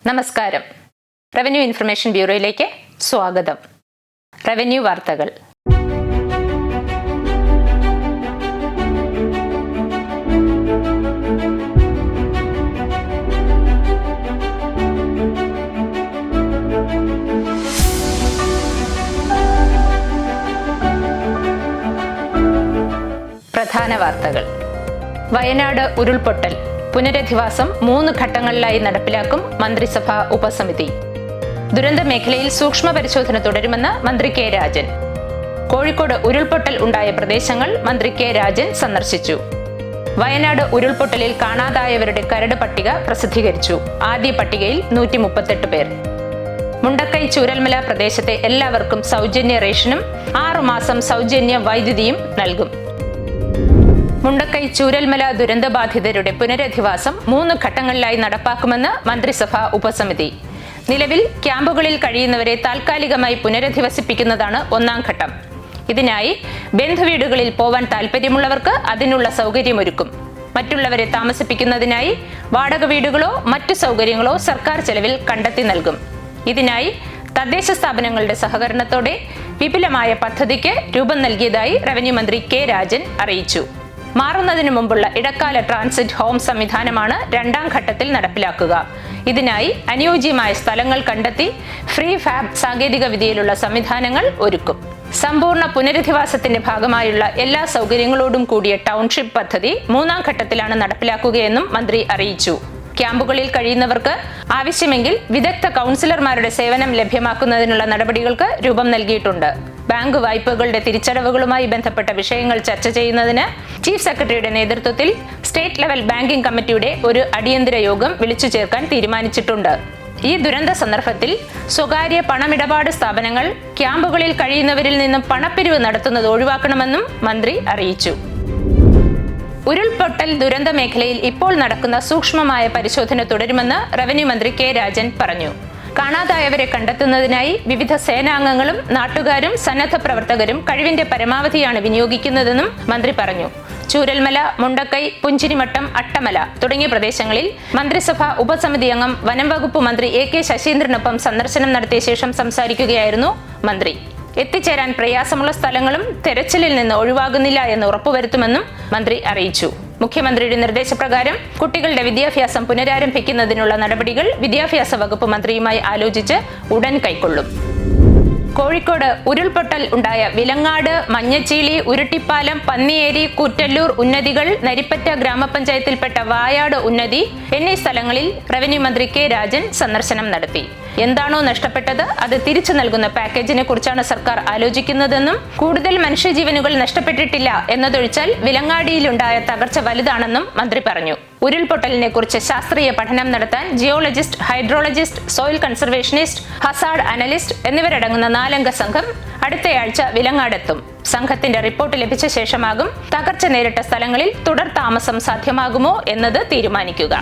നമസ്കാരം. Revenue information ബ്യൂറോയിലേക്ക് സ്വാഗതം. Revenue വാർത്തകൾ. പ്രധാന വാർത്തകൾ. വയനാട് ഉരുൾപൊട്ടൽ പുനരധിവാസം 3 ഘട്ടങ്ങളിലായി നടപ്പിലാക്കും മന്ത്രിസഭാ ഉപസമിതി. ദുരന്ത മേഖലയിൽ സൂക്ഷ്മ പരിശോധന തുടരുമെന്ന് മന്ത്രി കെ രാജൻ. കോഴിക്കോട് ഉരുൾപൊട്ടൽ ഉണ്ടായ പ്രദേശങ്ങൾ മന്ത്രി കെ രാജൻ സന്ദർശിച്ചു. വയനാട് ഉരുൾപൊട്ടലിൽ കാണാതായവരുടെ കരട് പട്ടിക പ്രസിദ്ധീകരിച്ചു. ആദ്യ പട്ടികയിൽ 138 പേർ. മുണ്ടക്കൈ ചൂരൽമല പ്രദേശത്തെ എല്ലാവർക്കും സൗജന്യ റേഷനും 6 മാസം സൗജന്യ വൈദ്യുതിയും നൽകും. മുണ്ടക്കൈ ചൂരൽമല ദുരന്തബാധിതരുടെ പുനരധിവാസം 3 ഘട്ടങ്ങളിലായി നടപ്പാക്കുമെന്ന് മന്ത്രിസഭാ ഉപസമിതി. നിലവിൽ ക്യാമ്പുകളിൽ കഴിയുന്നവരെ താൽക്കാലികമായി പുനരധിവസിപ്പിക്കുന്നതാണ് 1ാം ഘട്ടം. ഇതിനായി ബന്ധുവീടുകളിൽ പോവാൻ താൽപ്പര്യമുള്ളവർക്ക് അതിനുള്ള സൗകര്യമൊരുക്കും. മറ്റുള്ളവരെ താമസിപ്പിക്കുന്നതിനായി വാടക വീടുകളോ മറ്റു സൗകര്യങ്ങളോ സർക്കാർ ചെലവിൽ കണ്ടെത്തി നൽകും. ഇതിനായി തദ്ദേശ സ്ഥാപനങ്ങളുടെ സഹകരണത്തോടെ വിപുലമായ പദ്ധതിക്ക് രൂപം നൽകിയതായി റവന്യൂ മന്ത്രി കെ രാജൻ അറിയിച്ചു. മാറുന്നതിനു മുമ്പുള്ള ഇടക്കാല ട്രാൻസിറ്റ് ഹോം സംവിധാനമാണ് 2ാം ഘട്ടത്തിൽ നടപ്പിലാക്കുക. ഇതിനായി അനുയോജ്യമായ സ്ഥലങ്ങൾ കണ്ടെത്തി ഫ്രീ ഫാബ് സാങ്കേതിക വിദ്യയിലുള്ള സംവിധാനങ്ങൾ ഒരുക്കും. സമ്പൂർണ്ണ പുനരധിവാസത്തിന്റെ ഭാഗമായുള്ള എല്ലാ സൗകര്യങ്ങളോടും കൂടിയ ടൗൺഷിപ്പ് പദ്ധതി 3ാം ഘട്ടത്തിലാണ് നടപ്പിലാക്കുകയെന്നും മന്ത്രി അറിയിച്ചു. ക്യാമ്പുകളിൽ കഴിയുന്നവർക്ക് ആവശ്യമെങ്കിൽ വിദഗ്ധ കൗൺസിലർമാരുടെ സേവനം ലഭ്യമാക്കുന്നതിനുള്ള നടപടികൾക്ക് രൂപം നൽകിയിട്ടുണ്ട്. ബാങ്ക് വായ്പകളുടെ തിരിച്ചടവുകളുമായി ബന്ധപ്പെട്ട വിഷയങ്ങൾ ചർച്ച ചെയ്യുന്നതിന് ചീഫ് സെക്രട്ടറിയുടെ നേതൃത്വത്തിൽ സ്റ്റേറ്റ് ലെവൽ ബാങ്കിംഗ് കമ്മിറ്റിയുടെ ഒരു അടിയന്തര യോഗം വിളിച്ചു ചേർക്കാൻ തീരുമാനിച്ചിട്ടുണ്ട്. ഈ ദുരന്ത സന്ദർഭത്തിൽ സ്വകാര്യ പണമിടപാട് സ്ഥാപനങ്ങൾ ക്യാമ്പുകളിൽ കഴിയുന്നവരിൽ നിന്നും പണപ്പിരിവ് നടത്തുന്നത് ഒഴിവാക്കണമെന്നും മന്ത്രി അറിയിച്ചു. ഉരുൾപൊട്ടൽ ദുരന്ത മേഖലയിൽ ഇപ്പോൾ നടക്കുന്ന സൂക്ഷ്മമായ പരിശോധന തുടരുമെന്ന് റവന്യൂ മന്ത്രി കെ രാജൻ പറഞ്ഞു. കാണാതായവരെ കണ്ടെത്തുന്നതിനായി വിവിധ സേനാംഗങ്ങളും നാട്ടുകാരും സന്നദ്ധ പ്രവർത്തകരും കഴിവിന്റെ പരമാവധിയാണ് വിനിയോഗിക്കുന്നതെന്നും മന്ത്രി പറഞ്ഞു. ചൂരൽമല, മുണ്ടക്കൈ, പുഞ്ചിരിമട്ടം, അട്ടമല തുടങ്ങിയ പ്രദേശങ്ങളിൽ മന്ത്രിസഭാ ഉപസമിതി അംഗം വനം വകുപ്പ് മന്ത്രി എ കെ ശശീന്ദ്രനൊപ്പം സന്ദർശനം നടത്തിയ ശേഷം സംസാരിക്കുകയായിരുന്നു മന്ത്രി. എത്തിച്ചേരാൻ പ്രയാസമുള്ള സ്ഥലങ്ങളും തെരച്ചിലിൽ നിന്ന് ഒഴിവാകുന്നില്ല എന്ന് ഉറപ്പുവരുത്തുമെന്നും മന്ത്രി അറിയിച്ചു. മുഖ്യമന്ത്രിയുടെ നിർദ്ദേശപ്രകാരം കുട്ടികളുടെ വിദ്യാഭ്യാസം പുനരാരംഭിക്കുന്നതിനുള്ള നടപടികൾ വിദ്യാഭ്യാസ വകുപ്പ് മന്ത്രിയുമായി ആലോചിച്ച് ഉടൻ കൈക്കൊള്ളും. കോഴിക്കോട് ഉരുൾപൊട്ടൽ ഉണ്ടായ വിലങ്ങാട്, മഞ്ഞച്ചീളി, ഉരുട്ടിപ്പാലം, പന്നിയേരി, കൂറ്റല്ലൂർ ഉന്നതികൾ, നരിപ്പറ്റ ഗ്രാമപഞ്ചായത്തിൽപ്പെട്ട വായാട് ഉന്നതി എന്നീ സ്ഥലങ്ങളിൽ റവന്യൂ മന്ത്രി കെ രാജൻ സന്ദർശനം നടത്തി. എന്താണോ നഷ്ടപ്പെട്ടത് അത് തിരിച്ചു നൽകുന്ന പാക്കേജിനെ കുറിച്ചാണ് സർക്കാർ ആലോചിക്കുന്നതെന്നും കൂടുതൽ മനുഷ്യജീവനുകൾ നഷ്ടപ്പെട്ടിട്ടില്ല എന്നതൊഴിച്ചാൽ വിലങ്ങാടിയിലുണ്ടായ തകർച്ച വലുതാണെന്നും മന്ത്രി പറഞ്ഞു. ഉരുൾപൊട്ടലിനെ കുറിച്ച് ശാസ്ത്രീയ പഠനം നടത്താൻ geologist, hydrologist, soil conservationist, Hazard analyst എന്നിവരടങ്ങുന്ന 4-അംഗ സംഘം അടുത്തയാഴ്ച വിലങ്ങാടെത്തും. സംഘത്തിന്റെ റിപ്പോർട്ട് ലഭിച്ച ശേഷമാകും തകർച്ച നേരിട്ട സ്ഥലങ്ങളിൽ തുടർ താമസം സാധ്യമാകുമോ എന്നത് തീരുമാനിക്കുക.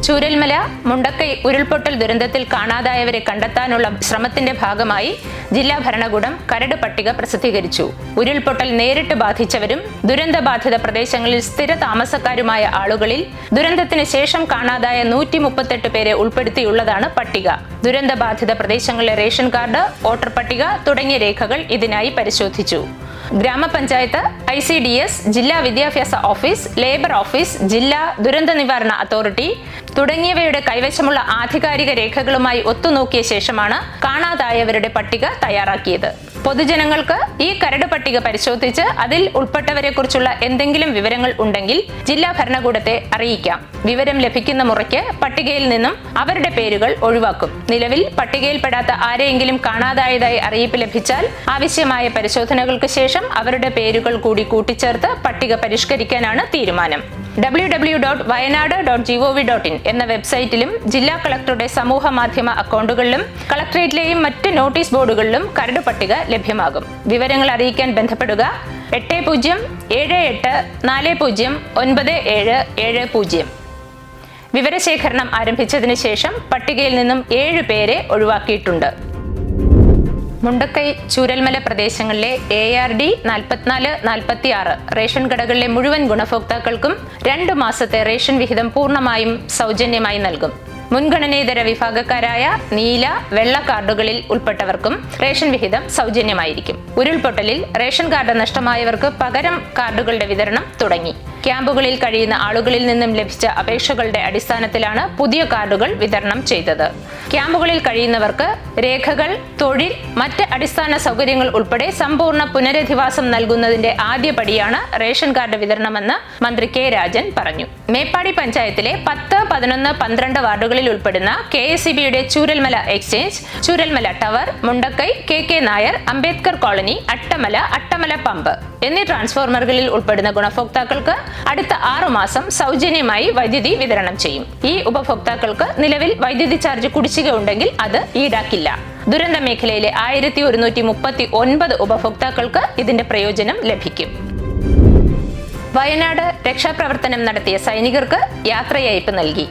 ചൂരൽമല, മുണ്ടക്കൈ ഉരുൾപൊട്ടൽ ദുരന്തത്തിൽ കാണാതായവരെ കണ്ടെത്താനുള്ള ശ്രമത്തിന്റെ ഭാഗമായി ജില്ലാ ഭരണകൂടം കരട് പട്ടിക പ്രസിദ്ധീകരിച്ചു. ഉരുൾപൊട്ടൽ നേരിട്ട് ബാധിച്ചവരും ദുരന്തബാധിത പ്രദേശങ്ങളിൽ സ്ഥിര താമസക്കാരുമായ ആളുകളിൽ ദുരന്തത്തിന് ശേഷം കാണാതായ 138 പേരെ ഉൾപ്പെടുത്തിയുള്ളതാണ് പട്ടിക. ദുരന്തബാധിത പ്രദേശങ്ങളിലെ റേഷൻ കാർഡ്, വോട്ടർ പട്ടിക തുടങ്ങിയ രേഖകൾ ഇതിനായി പരിശോധിച്ചു. ഗ്രാമപഞ്ചായത്ത്, ICDS, ജില്ലാ വിദ്യാഭ്യാസ ഓഫീസ്, ലേബർ ഓഫീസ്, ജില്ലാ ദുരന്ത നിവാരണ അതോറിറ്റി തുടങ്ങിയവയുടെ കൈവശമുള്ള ആധികാരിക രേഖകളുമായി ഒത്തുനോക്കിയ ശേഷമാണ് കാണാതായവരുടെ പട്ടിക തയ്യാറാക്കിയത്. പൊതുജനങ്ങൾക്ക് ഈ കരട് പട്ടിക പരിശോധിച്ച് അതിൽ ഉൾപ്പെട്ടവരെ കുറിച്ചുള്ള എന്തെങ്കിലും വിവരങ്ങൾ ഉണ്ടെങ്കിൽ ജില്ലാ ഭരണകൂടത്തെ അറിയിക്കാം. വിവരം ലഭിക്കുന്ന മുറയ്ക്ക് പട്ടികയിൽ നിന്നും അവരുടെ പേരുകൾ ഒഴിവാക്കും. നിലവിൽ പട്ടികയിൽപ്പെടാത്ത ആരെയെങ്കിലും കാണാതായതായി അറിയിപ്പ് ലഭിച്ചാൽ ആവശ്യമായ പരിശോധനകൾക്ക് ശേഷം അവരുടെ പേരുകൾ കൂടി കൂട്ടിച്ചേർത്ത് പട്ടിക പരിഷ്കരിക്കാനാണ് തീരുമാനം. www.wayanad.gov.in എന്ന വെബ്സൈറ്റിലും ജില്ലാ കളക്ടറുടെ സമൂഹ മാധ്യമ അക്കൗണ്ടുകളിലും കളക്ടറേറ്റിലെയും മറ്റ് നോട്ടീസ് ബോർഡുകളിലും കരട് പട്ടിക ലഭ്യമാകും. വിവരങ്ങൾ അറിയിക്കാൻ ബന്ധപ്പെടുക 807840909770. വിവരശേഖരണം ആരംഭിച്ചതിന് ശേഷം പട്ടികയിൽ നിന്നും 7 പേരെ ഒഴിവാക്കിയിട്ടുണ്ട്. മുണ്ടക്കൈ ചൂരൽമല പ്രദേശങ്ങളിലെ ARD 44-46 റേഷൻ കടകളിലെ മുഴുവൻ ഗുണഭോക്താക്കൾക്കും 2 മാസത്തെ റേഷൻ വിഹിതം പൂർണ്ണമായും സൗജന്യമായി നൽകും. മുൻഗണനേതര വിഭാഗക്കാരായ നീല, വെള്ള കാർഡുകളിൽ ഉൾപ്പെട്ടവർക്കും റേഷൻ വിഹിതം സൗജന്യമായിരിക്കും. ഉരുൾപൊട്ടലിൽ റേഷൻ കാർഡ് നഷ്ടമായവർക്ക് പകരം കാർഡുകളുടെ വിതരണം തുടങ്ങി. ക്യാമ്പുകളിൽ കഴിയുന്ന ആളുകളിൽ നിന്നും ലഭിച്ച അപേക്ഷകളുടെ അടിസ്ഥാനത്തിലാണ് പുതിയ കാർഡുകൾ വിതരണം ചെയ്തത്. ക്യാമ്പുകളിൽ കഴിയുന്നവർക്ക് രേഖകൾ, തൊഴിൽ, മറ്റ് അടിസ്ഥാന സൗകര്യങ്ങൾ ഉൾപ്പെടെ സമ്പൂർണ്ണ പുനരധിവാസം നൽകുന്നതിന്റെ ആദ്യപടിയാണ് റേഷൻ കാർഡ് വിതരണമെന്ന് മന്ത്രി കെ രാജൻ പറഞ്ഞു. മേപ്പാടി പഞ്ചായത്തിലെ 10, 11, 12 വാർഡുകളിൽ ഉൾപ്പെടുന്ന KSEBയുടെ Chooralmala exchange, Chooralmala tower, Mundakkai, KK Nair, Ambedkar colony, Attamala pump എന്നീ ട്രാൻസ്ഫോർമറുകളിൽ ഉൾപ്പെടുന്ന ഗുണഭോക്താക്കൾക്ക് അടുത്ത 6 മാസം സൗജന്യമായി വൈദ്യുതി വിതരണം ചെയ്യും. ഈ ഉപഭോക്താക്കൾക്ക് നിലവിൽ വൈദ്യുതി ചാർജ് കുടിശ്ശിക ഉണ്ടെങ്കിൽ അത് ഈടാക്കില്ല. ദുരന്ത മേഖലയിലെ 1139 ഉപഭോക്താക്കൾക്ക് ഇതിന്റെ പ്രയോജനം ലഭിക്കും. വയനാട് രക്ഷാപ്രവർത്തനം നടത്തിയ സൈനികർക്ക് യാത്രയയപ്പ് നൽകി.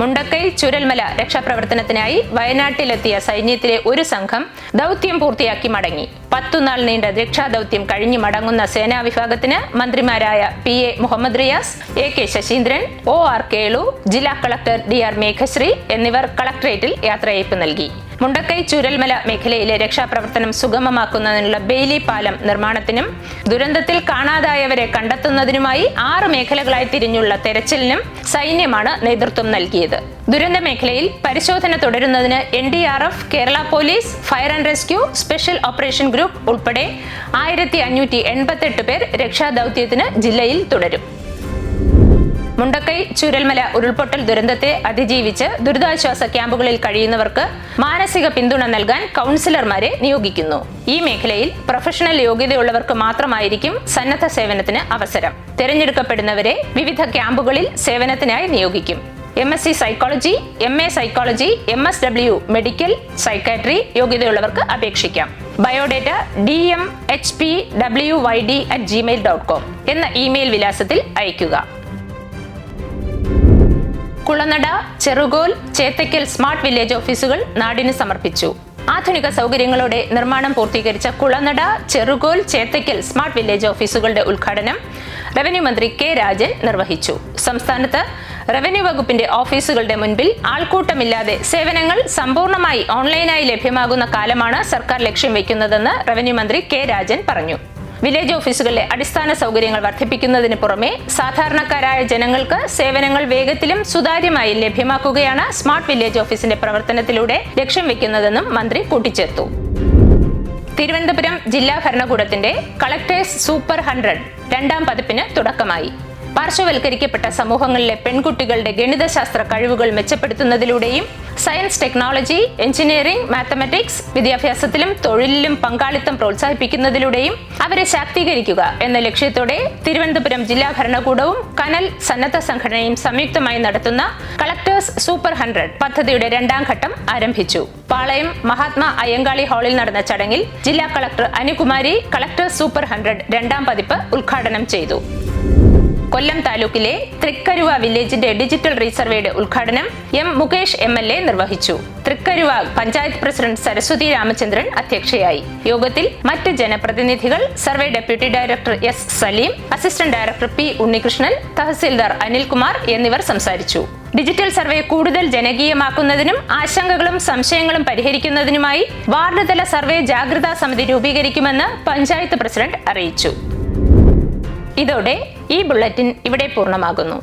മുണ്ടക്കൈ ചുരൽമല രക്ഷാപ്രവർത്തനത്തിനായി വയനാട്ടിലെത്തിയ സൈന്യത്തിലെ ഒരു സംഘം ദൗത്യം പൂർത്തിയാക്കി മടങ്ങി. 10 നാൾ നീണ്ട രക്ഷാദൗത്യം കഴിഞ്ഞു മടങ്ങുന്ന സേനാ വിഭാഗത്തിന് മന്ത്രിമാരായ PA Muhammad Riyas, AK Saseendran, OR Kelu, ജില്ലാ കളക്ടർ DR മേഘശ്രീ എന്നിവർ കളക്ടറേറ്റിൽ യാത്രയയപ്പ് നൽകി. മുണ്ടക്കൈ ചുരൽമല മേഖലയിലെ രക്ഷാപ്രവർത്തനം സുഗമമാക്കുന്നതിനുള്ള ബെയിലി പാലം നിർമ്മാണത്തിനും ദുരന്തത്തിൽ കാണാതായവരെ കണ്ടെത്തുന്നതിനുമായി 6 മേഖലകളായി തിരിഞ്ഞുള്ള തെരച്ചിലിനും സൈന്യമാണ് നേതൃത്വം നൽകിയത്. ദുരന്ത മേഖലയിൽ പരിശോധന തുടരുന്നതിന് NDRF, Kerala police, fire and rescue, special operation group ഉൾപ്പെടെ 1588 പേർ രക്ഷാദൗത്യത്തിന് ജില്ലയിൽ തുടരും. മുണ്ടക്കൈ ചുരൽമല ഉരുൾപൊട്ടൽ ദുരന്തത്തെ അതിജീവിച്ച് ദുരിതാശ്വാസ ക്യാമ്പുകളിൽ കഴിയുന്നവർക്ക് മാനസിക പിന്തുണ നൽകാൻ കൗൺസിലർമാരെ നിയോഗിക്കുന്നു. ഈ മേഖലയിൽ പ്രൊഫഷണൽ യോഗ്യതയുള്ളവർക്ക് മാത്രമായിരിക്കും സന്നദ്ധ സേവനത്തിന് അവസരം. തിരഞ്ഞെടുക്കപ്പെടുന്നവരെ വിവിധ ക്യാമ്പുകളിൽ സേവനത്തിനായി നിയോഗിക്കും. MSc psychology, MA psychology, MSW medical, psychiatry യോഗ്യതയുള്ളവർക്ക് അപേക്ഷിക്കാം. ബയോഡേറ്റ dmhpwyd@gmail.com എന്ന ഇമെയിൽ വിലാസത്തിൽ അയയ്ക്കുക. കുളനട, ചെറുകോൽ, ചേത്തക്കൽ സ്മാർട്ട് വില്ലേജ് ഓഫീസുകൾ നാടിന് സമർപ്പിച്ചു. ആധുനിക സൗകര്യങ്ങളോടെ നിർമ്മാണം പൂർത്തീകരിച്ച കുളനട, ചെറുകോൽ, ചേത്തക്കൽ സ്മാർട്ട് വില്ലേജ് ഓഫീസുകളുടെ ഉദ്ഘാടനം റവന്യൂ മന്ത്രി കെ രാജൻ നിർവഹിച്ചു. സംസ്ഥാനത്ത് റവന്യൂ വകുപ്പിന്റെ ഓഫീസുകളുടെ മുൻപിൽ ആൾക്കൂട്ടമില്ലാതെ സേവനങ്ങൾ സമ്പൂർണ്ണമായി ഓൺലൈനായി ലഭ്യമാകുന്ന കാലമാണ് സർക്കാർ ലക്ഷ്യം വയ്ക്കുന്നതെന്ന് റവന്യൂ മന്ത്രി കെ രാജൻ പറഞ്ഞു. വില്ലേജ് ഓഫീസുകളിലെ അടിസ്ഥാന സൗകര്യങ്ങൾ വർദ്ധിപ്പിക്കുന്നതിന് പുറമെ സാധാരണക്കാരായ ജനങ്ങൾക്ക് സേവനങ്ങൾ വേഗത്തിലും സുതാര്യമായി ലഭ്യമാക്കുകയാണ് സ്മാർട്ട് വില്ലേജ് ഓഫീസിന്റെ പ്രവർത്തനത്തിലൂടെ ലക്ഷ്യം വെക്കുന്നതെന്നും മന്ത്രി കൂട്ടിച്ചേർത്തു. തിരുവനന്തപുരം ജില്ലാ ഭരണകൂടത്തിന്റെ കളക്ടേഴ്സ് സൂപ്പർ 100 2ാം പതിപ്പിന് തുടക്കമായി. പാർശ്വവൽക്കരിക്കപ്പെട്ട സമൂഹങ്ങളിലെ പെൺകുട്ടികളുടെ ഗണിതശാസ്ത്ര കഴിവുകൾ മെച്ചപ്പെടുത്തുന്നതിലൂടെയും സയൻസ്, ടെക്നോളജി, എഞ്ചിനീയറിംഗ്, മാത്തമാറ്റിക്സ് വിദ്യാഭ്യാസത്തിലും തൊഴിലിലും പങ്കാളിത്തം പ്രോത്സാഹിപ്പിക്കുന്നതിലൂടെയും അവരെ ശാക്തീകരിക്കുക എന്ന ലക്ഷ്യത്തോടെ തിരുവനന്തപുരം ജില്ലാ ഭരണകൂടവും കനൽ സന്നദ്ധ സംഘടനയും സംയുക്തമായി നടത്തുന്ന കളക്ടേഴ്സ് സൂപ്പർ 100 പദ്ധതിയുടെ 2ാം ഘട്ടം ആരംഭിച്ചു. പാളയം മഹാത്മാ അയ്യങ്കാളി ഹാളിൽ നടന്ന ചടങ്ങിൽ ജില്ലാ കളക്ടർ അനുകുമാരി കളക്ടേഴ്സ് സൂപ്പർ 100 2ാം പതിപ്പ് ഉദ്ഘാടനം ചെയ്തു. കൊല്ലം താലൂക്കിലെ തൃക്കരുവ വില്ലേജിന്റെ ഡിജിറ്റൽ റീസർവേയുടെ ഉദ്ഘാടനം M. മുകേഷ് MLA നിർവഹിച്ചു. തൃക്കരുവ പഞ്ചായത്ത് പ്രസിഡന്റ് സരസ്വതി രാമചന്ദ്രൻ അധ്യക്ഷയായി. യോഗത്തിൽ മറ്റ് ജനപ്രതിനിധികൾ, survey deputy director S. Saleem, assistant director P. Unnikrishnan, tahsildar Anilkumar എന്നിവർ സംസാരിച്ചു. ഡിജിറ്റൽ സർവേ കൂടുതൽ ജനകീയമാക്കുന്നതിനും ആശങ്കകളും സംശയങ്ങളും പരിഹരിക്കുന്നതിനുമായി വാർഡ് തല സർവേ ജാഗ്രതാ സമിതി രൂപീകരിക്കുമെന്ന് പഞ്ചായത്ത് പ്രസിഡന്റ് അറിയിച്ചു. ഇതോടെ ഈ ബുള്ളറ്റിൻ ഇവിടെ പൂർണ്ണമാകുന്നു.